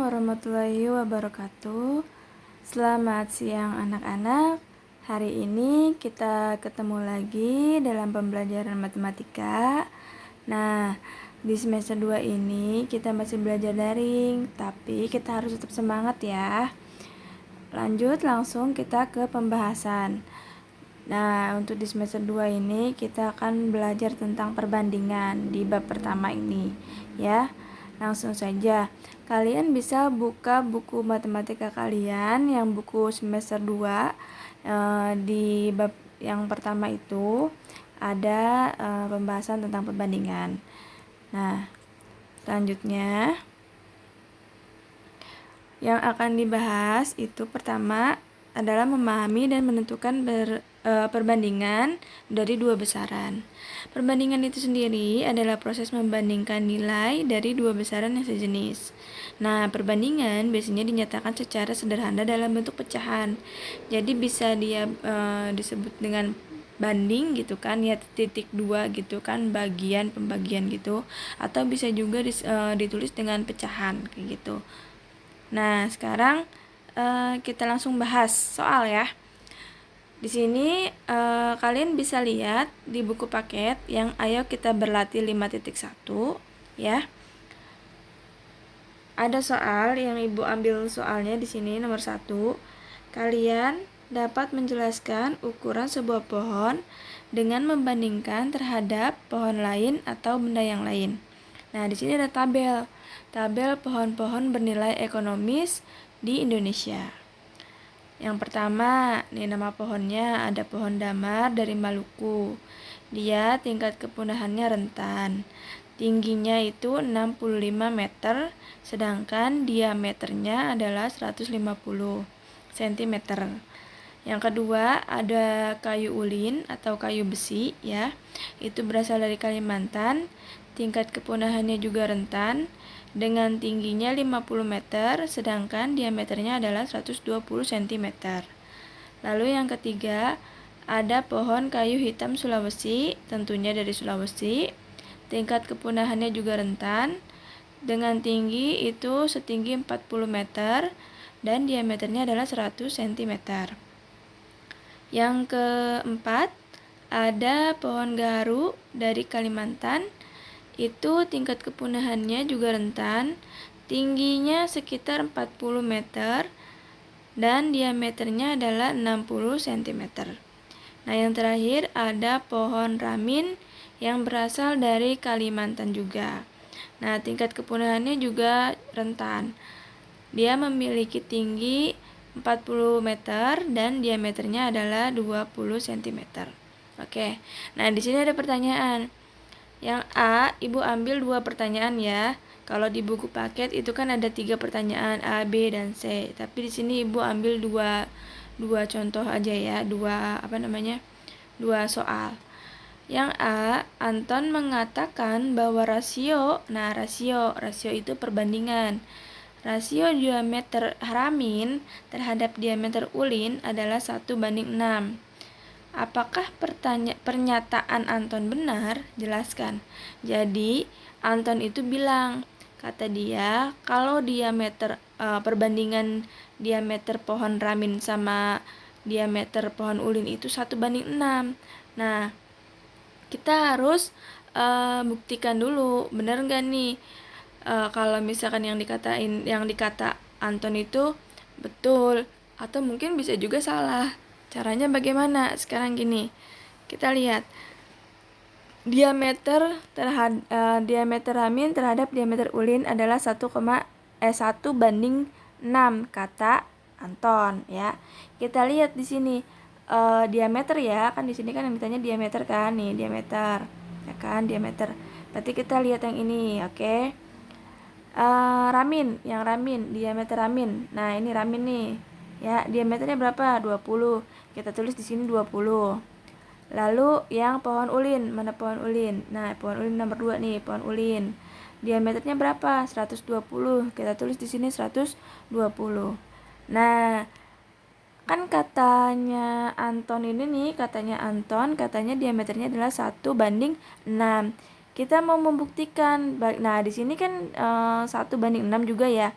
warahmatullahi wabarakatuh. Selamat siang anak-anak. Hari ini kita ketemu lagi dalam pembelajaran matematika. Nah, di semester 2 ini kita masih belajar daring, tapi kita harus tetap semangat ya. Lanjut langsung kita ke pembahasan. Nah, untuk di semester 2 ini kita akan belajar tentang perbandingan di bab pertama ini ya. Langsung saja, kalian bisa buka buku matematika kalian yang buku semester 2 di bab yang pertama itu ada pembahasan tentang perbandingan. Nah, selanjutnya yang akan dibahas itu pertama adalah memahami dan menentukan perbandingan dari dua besaran. Perbandingan itu sendiri adalah proses membandingkan nilai dari dua besaran yang sejenis. Nah, perbandingan biasanya dinyatakan secara sederhana dalam bentuk pecahan. Jadi bisa dia disebut dengan banding gitu kan, ya titik dua gitu kan, bagian pembagian gitu, atau bisa juga ditulis dengan pecahan kayak gitu. Nah, sekarang kita langsung bahas soal ya. Di sini kalian bisa lihat di buku paket yang Ayo Kita Berlatih 5.1 ya. Ada soal yang Ibu ambil soalnya di sini nomor 1. Kalian dapat menjelaskan ukuran sebuah pohon dengan membandingkan terhadap pohon lain atau benda yang lain. Nah, di sini ada tabel pohon-pohon bernilai ekonomis di Indonesia. Yang pertama, nih nama pohonnya ada pohon damar dari Maluku. Dia tingkat kepunahannya rentan. Tingginya itu 65 meter, sedangkan diameternya adalah 150 cm. Yang kedua, ada kayu ulin atau kayu besi ya. Itu berasal dari Kalimantan. Tingkat kepunahannya juga rentan. Dengan tingginya 50 meter, sedangkan diameternya adalah 120 cm. Lalu yang ketiga, ada pohon kayu hitam Sulawesi, tentunya dari Sulawesi. Tingkat kepunahannya juga rentan. Dengan tinggi itu setinggi 40 meter dan diameternya adalah 100 cm. Yang keempat, ada pohon gaharu dari Kalimantan. Itu tingkat kepunahannya juga rentan, tingginya sekitar 40 meter dan diameternya adalah 60 cm. Nah, yang terakhir ada pohon ramin yang berasal dari Kalimantan juga. Nah, tingkat kepunahannya juga rentan. Dia memiliki tinggi 40 meter dan diameternya adalah 20 cm. Oke. Nah, di sini ada pertanyaan. Yang A, Ibu ambil 2 pertanyaan ya. Kalau di buku paket itu kan ada 3 pertanyaan A, B, dan C. Tapi di sini Ibu ambil 2 contoh aja ya, 2 soal. Yang A, Anton mengatakan bahwa rasio itu perbandingan. Rasio diameter ramin terhadap diameter ulin adalah 1:6. Apakah pernyataan Anton benar? Jelaskan. Jadi, Anton itu bilang, kata dia, kalau diameter perbandingan diameter pohon ramin sama diameter pohon ulin itu 1:6. Nah, kita harus buktikan dulu, benar nggak nih? Kalau misalkan yang dikata Anton itu betul, atau mungkin bisa juga salah. Caranya bagaimana? Sekarang gini, kita lihat diameter ramin terhadap diameter ulin adalah 1:6 kata Anton ya. Kita lihat di sini diameter ya, kan di sini kan yang ditanya diameter kan, nih diameter ya kan, diameter. Berarti kita lihat yang ini, oke. Ramin, diameter ramin. Nah, ini ramin nih. Ya, diameternya berapa? 20. Kita tulis di sini 20. Lalu yang pohon ulin, mana pohon ulin? Nah, pohon ulin nomor 2 nih, pohon ulin. Diameternya berapa? 120. Kita tulis di sini 120. Nah, kan katanya Anton diameternya adalah 1:6. Kita mau membuktikan. Nah, di sini kan 1:6 juga ya.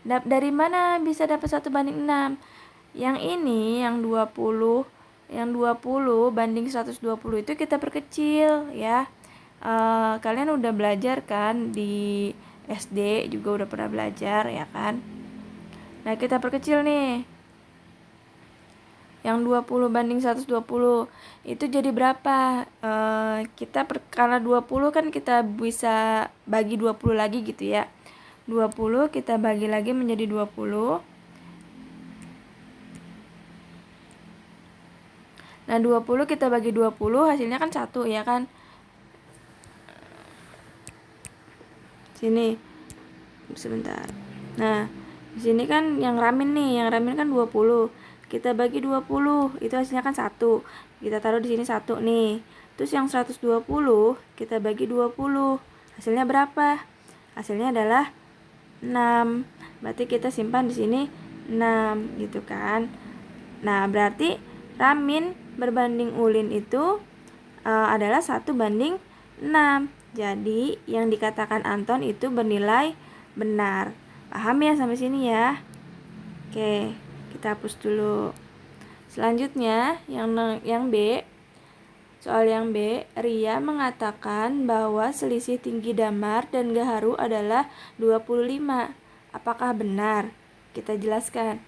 Dari mana bisa dapat 1/6? Yang ini, yang 20 banding 120 itu kita perkecil ya. Kalian udah belajar kan di SD juga udah pernah belajar ya kan. Nah, kita perkecil nih. Yang 20 banding 120 itu jadi berapa? Karena 20 kan kita bisa bagi 20 lagi gitu ya. 20 kita bagi lagi menjadi 20. Nah, 20 kita bagi 20 hasilnya kan 1 ya kan. Sini. Sebentar. Nah, di sini kan yang ramin nih, yang ramin kan 20. Kita bagi 20, itu hasilnya kan 1. Kita taruh di sini 1 nih. Terus yang 120 kita bagi 20. Hasilnya berapa? Hasilnya adalah 6. Berarti kita simpan di sini 6 gitu kan. Nah, berarti ramin berbanding ulin itu adalah 1/6. Jadi yang dikatakan Anton itu bernilai benar. Paham ya sampai sini ya? Oke, kita hapus dulu. Selanjutnya yang B. Soal yang B, Ria mengatakan bahwa selisih tinggi damar dan gaharu adalah 25. Apakah benar? Kita jelaskan.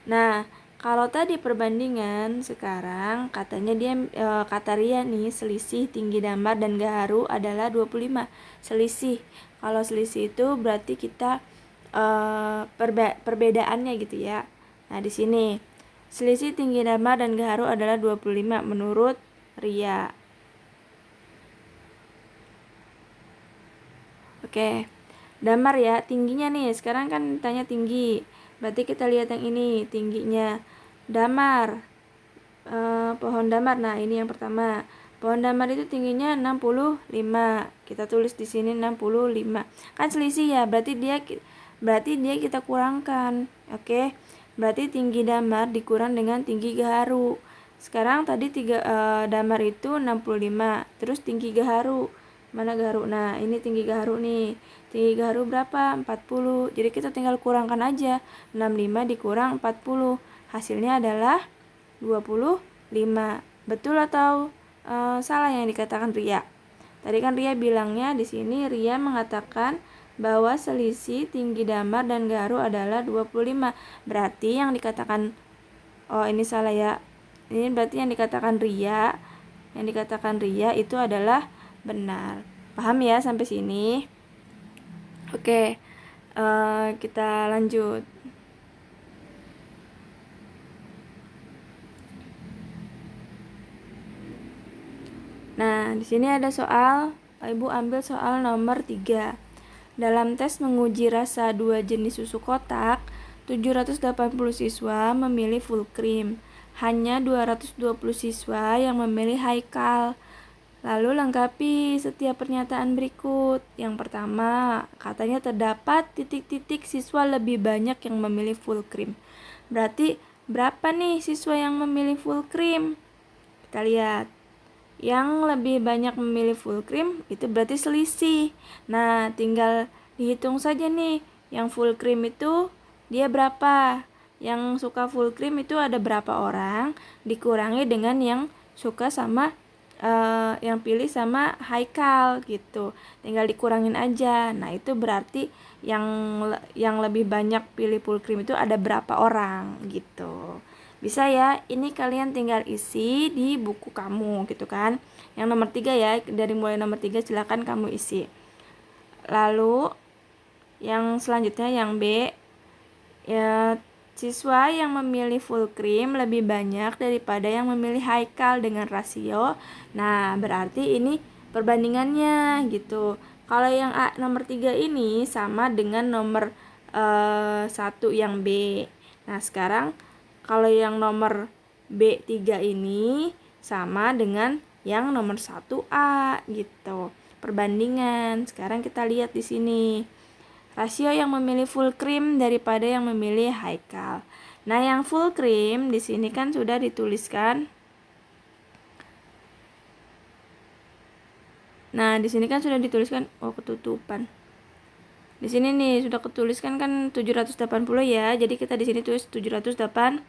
Nah, kalau tadi perbandingan, sekarang katanya kata Ria nih, selisih tinggi damar dan gaharu adalah 25. Selisih. Kalau selisih itu berarti kita perbedaannya gitu ya. Nah, di sini selisih tinggi damar dan gaharu adalah 25 menurut Ria. Oke. Damar ya, tingginya nih. Sekarang kan tanya tinggi. Berarti kita lihat yang ini, tingginya. Damar. Pohon damar. Nah, ini yang pertama. Pohon damar itu tingginya 65. Kita tulis di sini 65. Kan selisih ya, berarti dia kita kurangkan. Oke. Berarti tinggi damar dikurang dengan tinggi gaharu. Sekarang tadi damar itu 65, terus tinggi gaharu. Mana gaharu? Nah, ini tinggi gaharu nih. Tinggi gaharu berapa? 40. Jadi kita tinggal kurangkan aja. 65 dikurang 40. Hasilnya adalah 25. Betul atau salah yang dikatakan Ria? Tadi kan Ria bilangnya di sini Ria mengatakan bahwa selisih tinggi damar dan gaharu adalah 25. Berarti yang dikatakan ini salah ya. Ini berarti yang dikatakan Ria itu adalah benar. Paham ya sampai sini? Oke, kita lanjut. Nah, di sini ada soal, Ibu ambil soal nomor 3. Dalam tes menguji rasa 2 jenis susu kotak, 780 siswa memilih full cream. Hanya 220 siswa yang memilih Haikal. Lalu lengkapi setiap pernyataan berikut. Yang pertama, katanya terdapat titik-titik siswa lebih banyak yang memilih full cream. Berarti berapa nih siswa yang memilih full cream? Kita lihat. Yang lebih banyak memilih full cream itu berarti selisih. Nah, tinggal dihitung saja nih. Yang full cream itu dia berapa? Yang suka full cream itu ada berapa orang? Dikurangi dengan yang suka sama yang pilih sama Haikal gitu. Tinggal dikurangin aja. Nah, itu berarti yang lebih banyak pilih full cream itu ada berapa orang gitu. Bisa ya, ini kalian tinggal isi di buku kamu gitu kan. Yang nomor 3 ya, dari mulai nomor 3 silakan kamu isi. Lalu yang selanjutnya yang B, ya, siswa yang memilih full cream lebih banyak daripada yang memilih Haikal dengan rasio. Nah, berarti ini perbandingannya gitu. Kalau yang nomor 3 ini sama dengan nomor 1 yang B. Nah, sekarang kalau yang nomor B3 ini sama dengan yang nomor 1A gitu. Perbandingan. Sekarang kita lihat di sini. Rasio yang memilih full cream daripada yang memilih Haikal. Nah, yang full cream di sini kan sudah dituliskan. Nah, di sini kan sudah dituliskan ketutupan. Di sini nih sudah ketuliskan kan 780 ya. Jadi kita di sini tulis 780.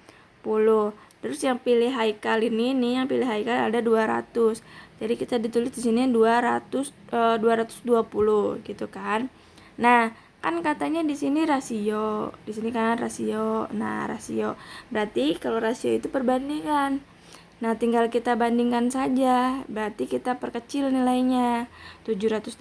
Terus yang pilih Haikal ini nih, yang pilih Haikal ada 200. Jadi kita ditulis di sini 220 gitu kan. Nah, kan katanya di sini rasio. Di sini kan rasio. Nah, rasio. Berarti kalau rasio itu perbandingan. Nah, tinggal kita bandingkan saja. Berarti kita perkecil nilainya. 780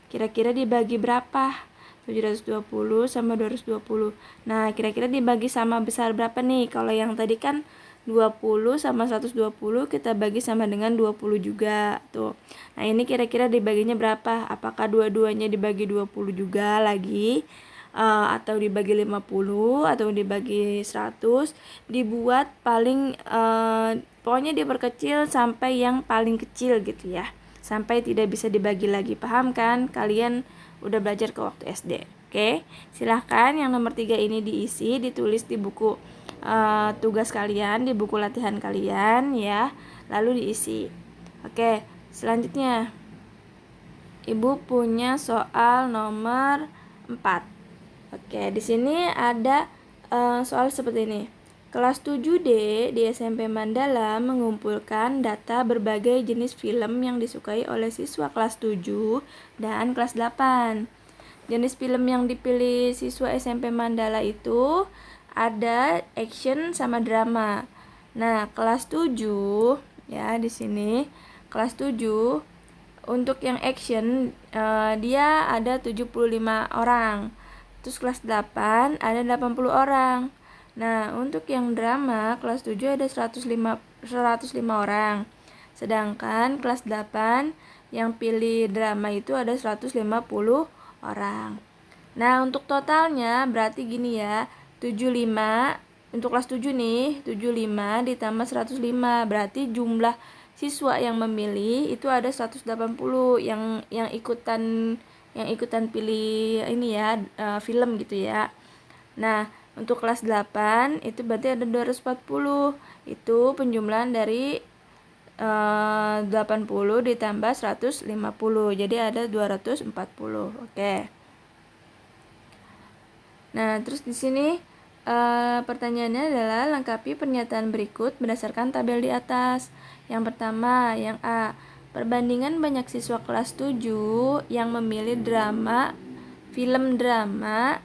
kira-kira dibagi berapa? 720 sama 220. Nah, kira-kira dibagi sama besar berapa nih? Kalau yang tadi kan 20 sama 120 kita bagi sama dengan 20 juga. Tuh. Nah, ini kira-kira dibaginya berapa? Apakah dua-duanya dibagi 20 juga lagi? Atau dibagi 50 atau dibagi 100? Dibuat paling pokoknya diperkecil sampai yang paling kecil gitu ya. Sampai tidak bisa dibagi lagi. Paham kan? Kalian udah belajar ke waktu SD. Oke, silahkan yang nomor 3 ini diisi, ditulis di buku tugas kalian, di buku latihan kalian ya, lalu diisi. Oke, selanjutnya Ibu punya soal nomor 4. Oke, di sini ada soal seperti ini. Kelas 7D di SMP Mandala mengumpulkan data berbagai jenis film yang disukai oleh siswa kelas 7 dan kelas 8. Jenis film yang dipilih siswa SMP Mandala itu ada action sama drama. Nah, kelas 7 ya di sini kelas 7 untuk yang action dia ada 75 orang. Terus kelas 8 ada 80 orang. Nah, untuk yang drama kelas 7 ada 105 orang. Sedangkan kelas 8 yang pilih drama itu ada 150 orang. Nah, untuk totalnya berarti gini ya. 75 untuk kelas 7 nih, 75 ditambah 105 berarti jumlah siswa yang memilih itu ada 180 yang ikutan pilih ini ya, film gitu ya. Nah, untuk kelas 8 itu berarti ada 240. Itu penjumlahan dari 80 ditambah 150. Jadi ada 240. Oke. Nah, terus di sini pertanyaannya adalah lengkapi pernyataan berikut berdasarkan tabel di atas. Yang pertama, yang A. Perbandingan banyak siswa kelas 7 yang memilih film drama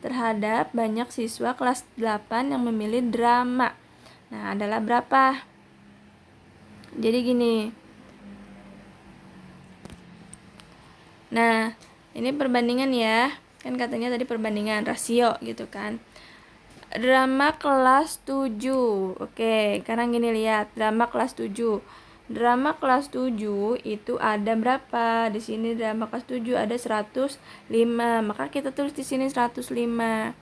terhadap banyak siswa kelas 8 yang memilih drama. Nah, adalah berapa? Jadi gini. Nah, ini perbandingan ya. Kan katanya tadi perbandingan rasio gitu kan. Drama kelas 7. Oke, sekarang gini lihat, drama kelas 7. Drama kelas 7 itu ada berapa? Di sini drama kelas 7 ada 105. Maka kita tulis di sini 105.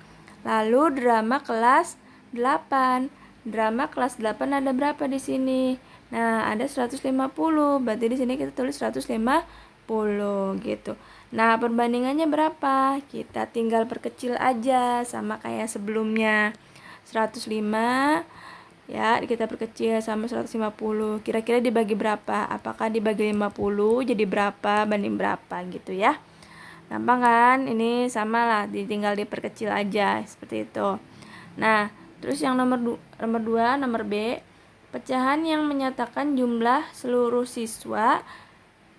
Lalu drama kelas 8. Drama kelas 8 ada berapa di sini? Nah, ada 150. Berarti di sini kita tulis 150 gitu. Nah, perbandingannya berapa? Kita tinggal perkecil aja sama kayak sebelumnya. 105 ya, kita perkecil sama 150. Kira-kira dibagi berapa? Apakah dibagi 50 jadi berapa banding berapa gitu ya. Gampang kan? Ini sama lah, tinggal diperkecil aja seperti itu. Nah, terus yang nomor 2, nomor B, pecahan yang menyatakan jumlah seluruh siswa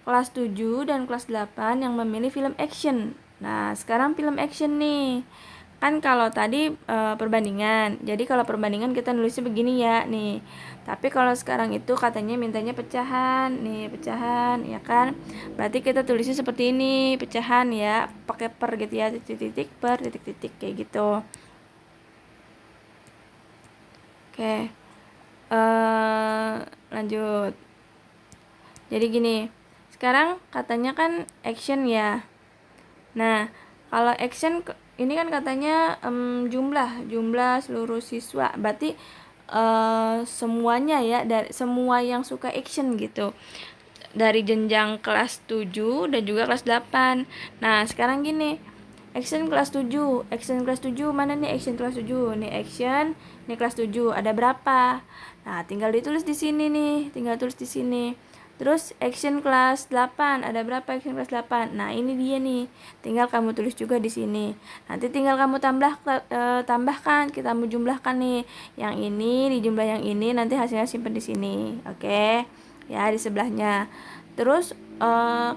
kelas 7 dan kelas 8 yang memilih film action. Nah, sekarang film action nih. Kan kalau tadi perbandingan. Jadi kalau perbandingan kita nulisnya begini ya nih. Tapi kalau sekarang itu katanya mintanya pecahan. Nih, pecahan ya kan. Berarti kita tulisnya seperti ini, pecahan ya, pakai per gitu ya, titik-titik per titik-titik kayak gitu. Oke. Lanjut. Jadi gini. Sekarang katanya kan action ya. Nah, kalau action ini kan katanya jumlah seluruh siswa. Berarti semuanya ya, dari semua yang suka action gitu. Dari jenjang kelas 7 dan juga kelas 8. Nah, sekarang gini. Action kelas 7. Action kelas 7 mana nih action kelas 7? Nih action, nih kelas 7. Ada berapa? Nah, tinggal ditulis di sini nih. Tinggal tulis di sini. Terus action kelas 8, ada berapa action kelas 8? Nah, ini dia nih. Tinggal kamu tulis juga di sini. Nanti tinggal kamu tambahkan, kita mau jumlahkan nih. Yang ini dijumlah yang ini, nanti hasilnya simpan di sini. Oke. Ya, di sebelahnya. Terus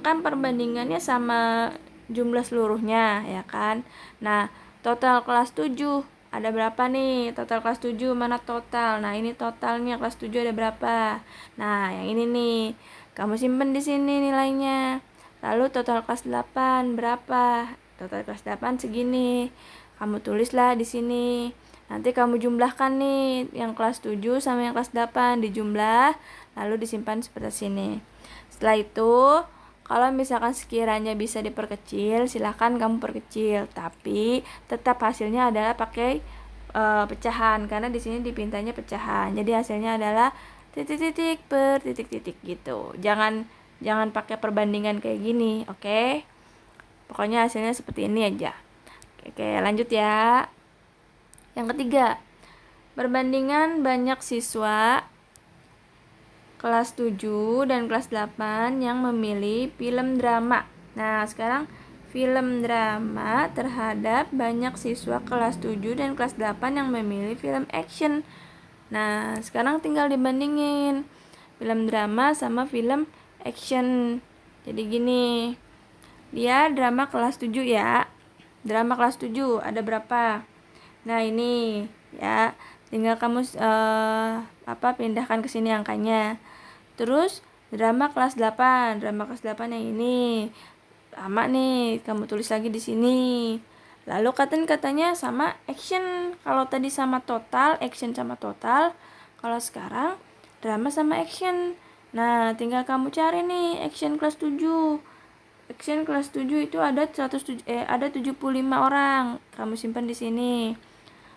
kan perbandingannya sama jumlah seluruhnya, ya kan? Nah, total kelas 7 ada berapa nih? Total kelas 7 mana total? Nah, ini totalnya kelas 7 ada berapa? Nah, yang ini nih. Kamu simpen di sini nilainya. Lalu total kelas 8 berapa? Total kelas 8 segini. Kamu tulislah di sini. Nanti kamu jumlahkan nih yang kelas 7 sama yang kelas 8 dijumlah lalu disimpan seperti sini. Setelah itu, kalau misalkan sekiranya bisa diperkecil, silahkan kamu perkecil, tapi tetap hasilnya adalah pakai pecahan karena di sini dipintanya pecahan. Jadi hasilnya adalah titik-titik per titik-titik gitu. Jangan pakai perbandingan kayak gini, oke? Pokoknya hasilnya seperti ini aja. Oke, lanjut ya. Yang ketiga, perbandingan banyak siswa kelas 7 dan kelas 8 yang memilih film drama. Nah, sekarang film drama terhadap banyak siswa kelas 7 dan kelas 8 yang memilih film action. Nah, sekarang tinggal dibandingin film drama sama film action. Jadi gini, dia drama kelas 7 ya. Drama kelas 7 ada berapa? Nah, ini ya. Tinggal kamu pindahkan ke sini angkanya. Terus drama kelas 8 yang ini. Sama nih, kamu tulis lagi di sini. Lalu katanya sama action. Kalau tadi sama total, action sama total. Kalau sekarang drama sama action. Nah, tinggal kamu cari nih action kelas 7. Action kelas 7 itu ada 75 orang. Kamu simpan di sini.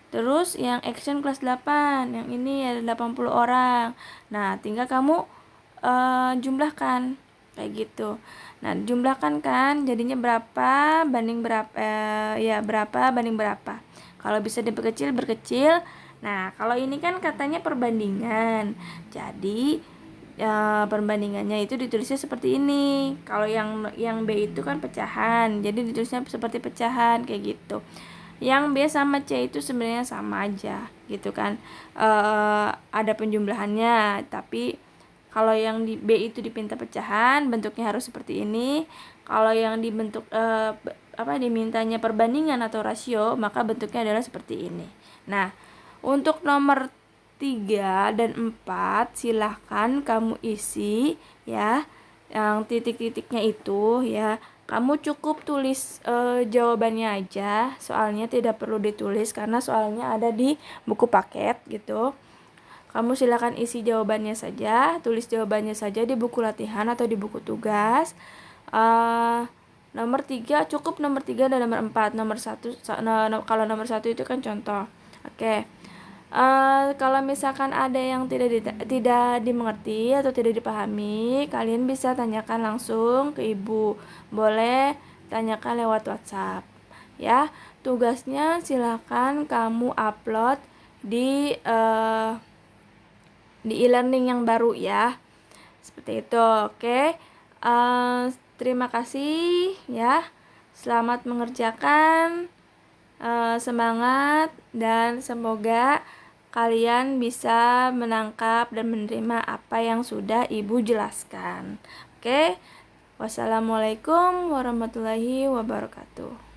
Terus yang action kelas 8, yang ini ada 80 orang. Nah, tinggal kamu jumlahkan kayak gitu. Nah, jumlahkan kan jadinya berapa banding berapa, berapa banding berapa. Kalau bisa diperkecil berkecil. Nah, kalau ini kan katanya perbandingan. Jadi perbandingannya itu ditulisnya seperti ini. Kalau yang B itu kan pecahan. Jadi ditulisnya seperti pecahan kayak gitu. Yang B sama C itu sebenarnya sama aja gitu kan. Ada penjumlahannya, tapi kalau yang di B itu dipinta pecahan, bentuknya harus seperti ini. Kalau yang dibentuk dimintanya perbandingan atau rasio, maka bentuknya adalah seperti ini. Nah, untuk nomor 3 dan 4 silahkan kamu isi ya. Yang titik-titiknya itu ya. Kamu cukup tulis jawabannya aja, soalnya tidak perlu ditulis karena soalnya ada di buku paket gitu. Kamu silakan isi jawabannya saja, tulis jawabannya saja di buku latihan atau di buku tugas. Nomor 3 cukup nomor 3 dan nomor 4. Nomor 1 kalau nomor 1 itu kan contoh. Oke. Kalau misalkan ada yang tidak dimengerti atau tidak dipahami, kalian bisa tanyakan langsung ke ibu. Boleh tanyakan lewat WhatsApp. Ya, tugasnya silakan kamu upload di e-learning yang baru ya. Seperti itu, oke. Terima kasih ya. Selamat mengerjakan. Semangat dan semoga kalian bisa menangkap dan menerima apa yang sudah ibu jelaskan. Oke. Wassalamualaikum warahmatullahi wabarakatuh.